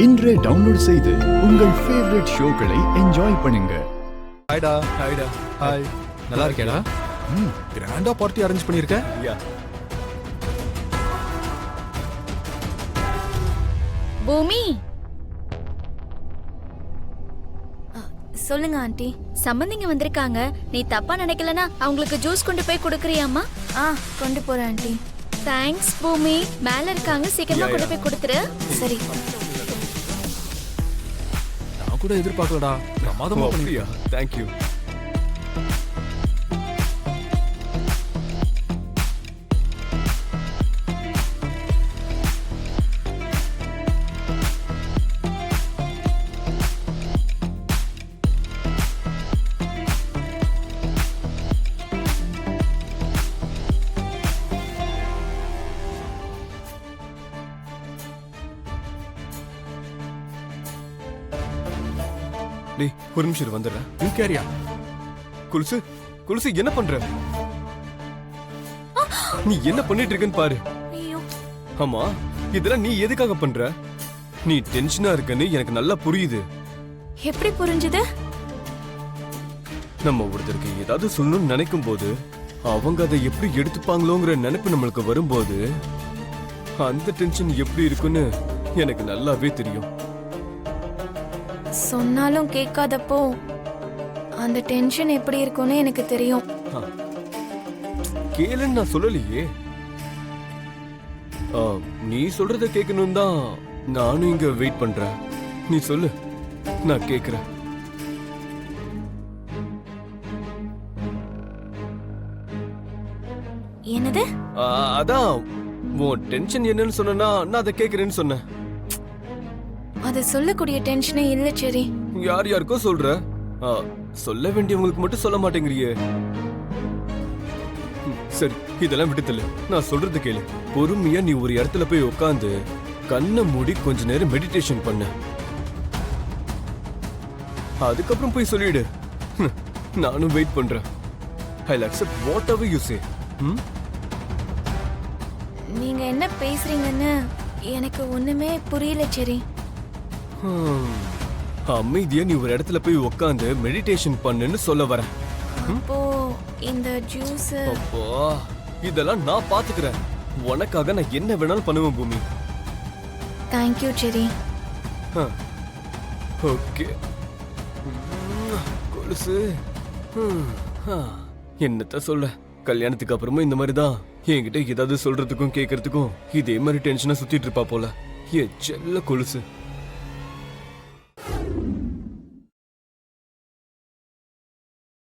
இன்றே டவுன்லோட் செய்து உங்கள் ஃபேவரட் ஷோக்களை என்ஜாய் பண்ணுங்க. ஹாய்டா. ஹாய். நல்லா இருக்கேடா. கிராண்டா பார்ட்டி அரேஞ்ச் பண்ணிருக்க. பூமி, சொல்லுங்க ஆண்டி. சம்பந்திங்க வந்திருக்காங்க. நீ தப்பா நினைக்கலனா அவங்களுக்கு ஜூஸ் கொண்டு போய் கொடுக்கறியாமா? கொண்டு போறேன் ஆண்டி. தேங்க்ஸ் பூமி. மேல இருக்காங்க, சீக்கிரமா கொண்டு போய் கொடுத்துரு. சரி. நான் கூட எதிர்பார்க்கலடா. பிரமாதமா பண்ணியா. Thank you. டேய், ஒரு நிமிஷம் வந்துடுறேன். நீ கேரியா? குலுசு என்ன பண்ற? நீ என்ன பண்ணிட்டு இருக்கன்னு பாரு. ஐயோ, ஆமா, இதெல்லாம் நீ எதுக்காக பண்ற? நீ டென்ஷனா இருக்கன்னு எனக்கு நல்லா புரியுது. எப்படி புரிஞ்சுது? நம்ம ஒருத்தருக்கு ஏதாவது சொல்லணும்னு நினைக்கும் போது அவங்க அதை எப்படி எடுத்துப்பாங்களோங்கிற நினைப்பு நம்மளுக்கு வரும்போது அந்த டென்ஷன் எப்படி இருக்குன்னு எனக்கு நல்லாவே தெரியும். சொன்னாலும் கேட்காதப்போ அந்த டென்ஷன் எப்படி இருக்கும்னு எனக்கு தெரியும். கேளுன்னு நான் சொல்லலையே. நீ சொல்றத கேட்கணும் தான் நானும் இங்க வெயிட் பண்றேன். நீ சொல்லு, நான் கேக்குறேன். என்னது? அதான் உன் டென்ஷன் என்னன்னு சொன்னா நான் அதை கேக்குறேன்னு சொன்னேன். அது சொல்லக்கூடிய டென்ஷனே இல்ல சரி. யார் யாருக்கோ சொல்ற, சொல்ல வேண்டியவங்களுக்கு மட்டும் சொல்ல மாட்டேங்கிறியே. சரி, இதெல்லாம் விட்டுத்தல. நான் சொல்றது கேளு. பொறுமையா நீ ஒரு இடத்துல போய் உட்காந்து கண்ணை மூடி கொஞ்ச நேரம் மெடிடேஷன் பண்ண. அதுக்கப்புறம் போய் சொல்லிடு. நானும் வெயிட் பண்றேன். I'll accept whatever you say. நீங்க என்ன பேசுறீங்கன்னு எனக்கு ஒண்ணுமே புரியல சரி. அமைதியா நீ ஒரு இடத்துல போய் உட்காந்து மெடிடேஷன் பண்ணுன்னு சொல்ல வர. அப்போ இந்த ஜூஸ். அப்போ இதெல்லாம் நான் பாத்துக்கிறேன். உனக்காக நான் என்ன வேணாலும் பண்ணுவேன் பூமி. தேங்க் யூ செரி. ஓகே. கொலுசு, என்னத்த சொல்ல. கல்யாணத்துக்கு அப்புறமும் இந்த மாதிரி தான் என்கிட்ட ஏதாவது சொல்றதுக்கும் கேட்கறதுக்கும் இதே மாதிரி டென்ஷனா சுத்திட்டு இருப்பா போல. என் செல்ல கொலுசு.